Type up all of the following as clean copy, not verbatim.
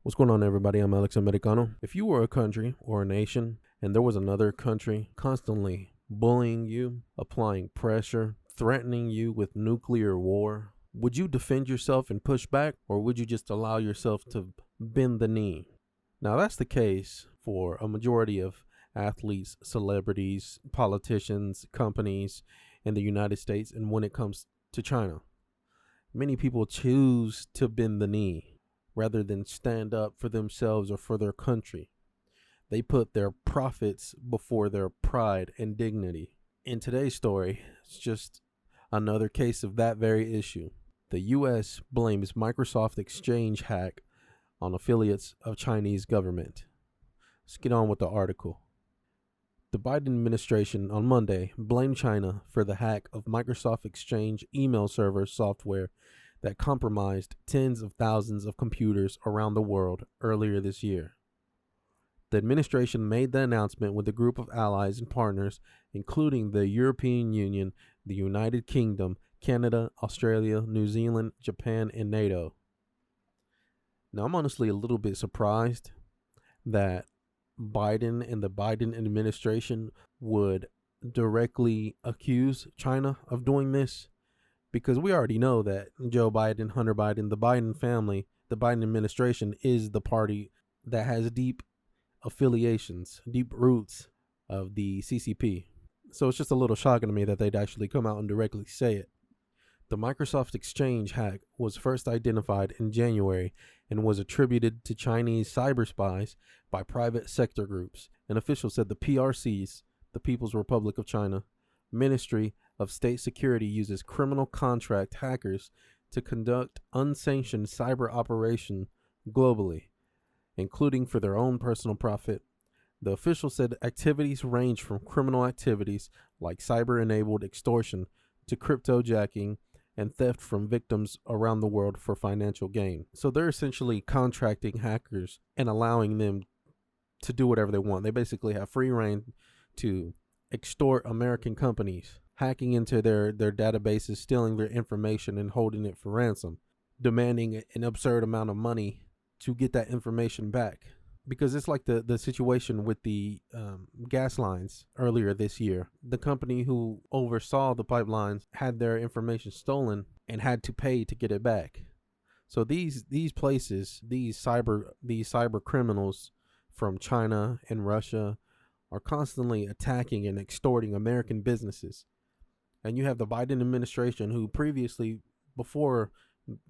What's going on, everybody? I'm Alex Americano. If you were a country or a nation and there was another country constantly bullying you, applying pressure, threatening you with nuclear war, would you defend yourself and push back, or would you just allow yourself to bend the knee? Now, that's the case for a majority of athletes, celebrities, politicians, companies in the United States, and when it comes to China. Many people choose to bend the knee rather than stand up for themselves or for their country. They put their profits before their pride and dignity. In today's story, it's just another case of that very issue. The U.S. blames Microsoft Exchange hack on affiliates of Chinese government. Let's get on with the article. The Biden administration on Monday blamed China for the hack of Microsoft Exchange email server software that compromised tens of thousands of computers around the world earlier this year. The administration made the announcement with a group of allies and partners, including the European Union, the United Kingdom, Canada, Australia, New Zealand, Japan, and NATO. Now, I'm honestly a little bit surprised that Biden and the Biden administration would directly accuse China of doing this, because we already know that Joe Biden, Hunter Biden, the Biden family, the Biden administration is the party that has deep affiliations, deep roots of the CCP. So it's just a little shocking to me that they'd actually come out and directly say it. The Microsoft Exchange hack was first identified in January and was attributed to Chinese cyber spies by private sector groups. An official said the PRC's, the People's Republic of China, Ministry of State Security uses criminal contract hackers to conduct unsanctioned cyber operation globally, including for their own personal profit. The official said activities range from criminal activities like cyber-enabled extortion to cryptojacking and theft from victims around the world for financial gain. So they're essentially contracting hackers and allowing them to do whatever they want. They basically have free reign to extort American companies, hacking into their databases, stealing their information and holding it for ransom, demanding an absurd amount of money to get that information back. Because it's like the situation with the gas lines earlier this year. The company who oversaw the pipelines had their information stolen and had to pay to get it back. So these places, these cyber criminals from China and Russia are constantly attacking and extorting American businesses. And you have the Biden administration, who previously, before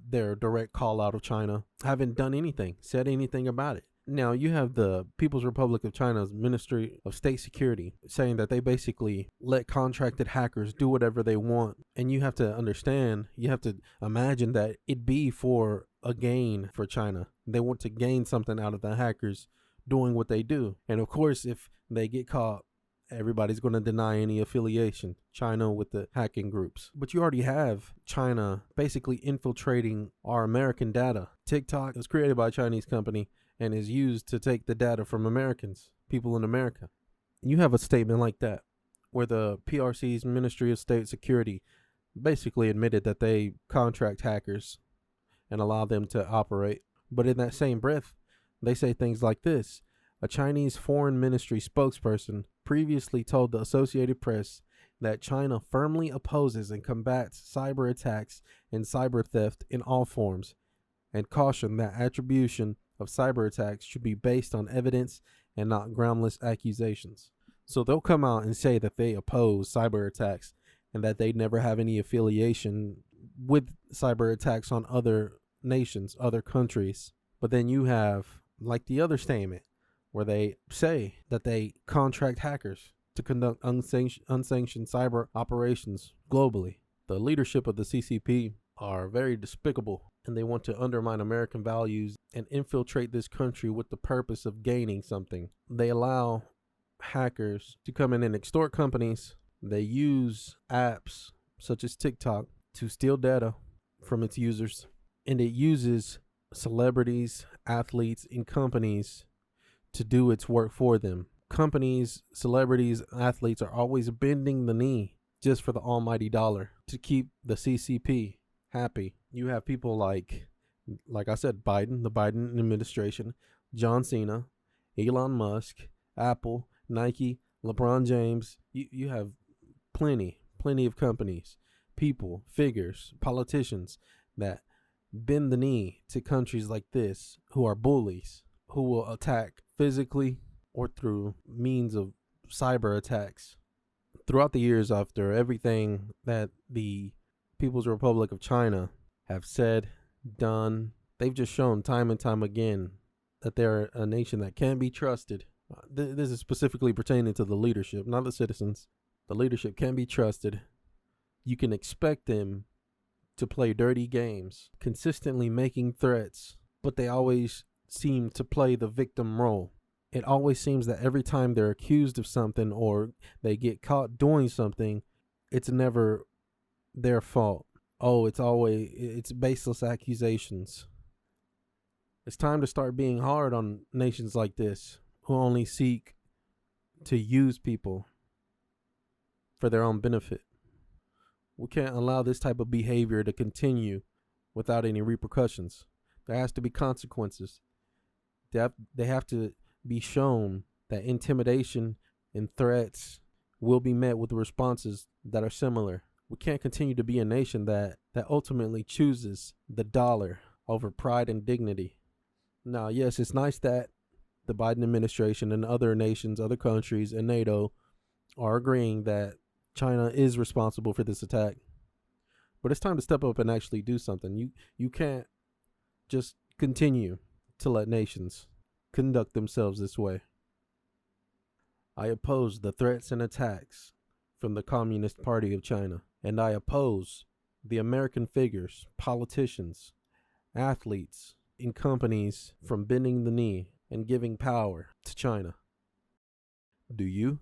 their direct call out of China, haven't done anything, said anything about it. Now you have the People's Republic of China's Ministry of State Security saying that they basically let contracted hackers do whatever they want. And you have to understand, you have to imagine that it'd be for a gain for China. They want to gain something out of the hackers doing what they do. And of course, if they get caught, everybody's going to deny any affiliation, China with the hacking groups. But you already have China basically infiltrating our American data. TikTok was created by a Chinese company and is used to take the data from Americans, people in America. You have a statement like that where the PRC's Ministry of State Security basically admitted that they contract hackers and allow them to operate. But in that same breath, they say things like this. A Chinese foreign ministry spokesperson previously told the Associated Press that China firmly opposes and combats cyber attacks and cyber theft in all forms, and cautioned that attribution of cyber attacks should be based on evidence and not groundless accusations. So they'll come out and say that they oppose cyber attacks and that they never have any affiliation with cyber attacks on other nations, other countries. But then you have, like the other statement, where they say that they contract hackers to conduct unsanctioned cyber operations globally. The leadership of the CCP are very despicable, and they want to undermine American values and infiltrate this country with the purpose of gaining something. They allow hackers to come in and extort companies. They use apps such as TikTok to steal data from its users, and it uses celebrities, athletes, and companies to do its work for them. Companies, celebrities, athletes are always bending the knee just for the almighty dollar to keep the CCP happy. You have people like Like I said, Biden, the Biden administration, John Cena, Elon Musk, Apple, Nike, LeBron James. You have plenty of companies, people, figures, politicians that bend the knee to countries like this who are bullies, who will attack physically or through means of cyber attacks. Throughout the years, after everything that the People's Republic of China have said, done, they've just shown time and time again that they're a nation that can be trusted. This is specifically pertaining to the leadership, not the citizens. The leadership can be trusted. You can expect them to play dirty games, consistently making threats, but they always seem to play the victim role. It always seems that every time they're accused of something or they get caught doing something, it's never their fault. Oh, it's baseless accusations. It's time to start being hard on nations like this who only seek to use people for their own benefit. We can't allow this type of behavior to continue without any repercussions. There has to be consequences. They have to be shown that intimidation and threats will be met with responses that are similar. We can't continue to be a nation that ultimately chooses the dollar over pride and dignity. Now, yes, it's nice that the Biden administration and other nations, other countries, and NATO are agreeing that China is responsible for this attack. But it's time to step up and actually do something. You can't just continue to let nations conduct themselves this way. I oppose the threats and attacks from the Communist Party of China, and I oppose the American figures, politicians, athletes, and companies from bending the knee and giving power to China. Do you?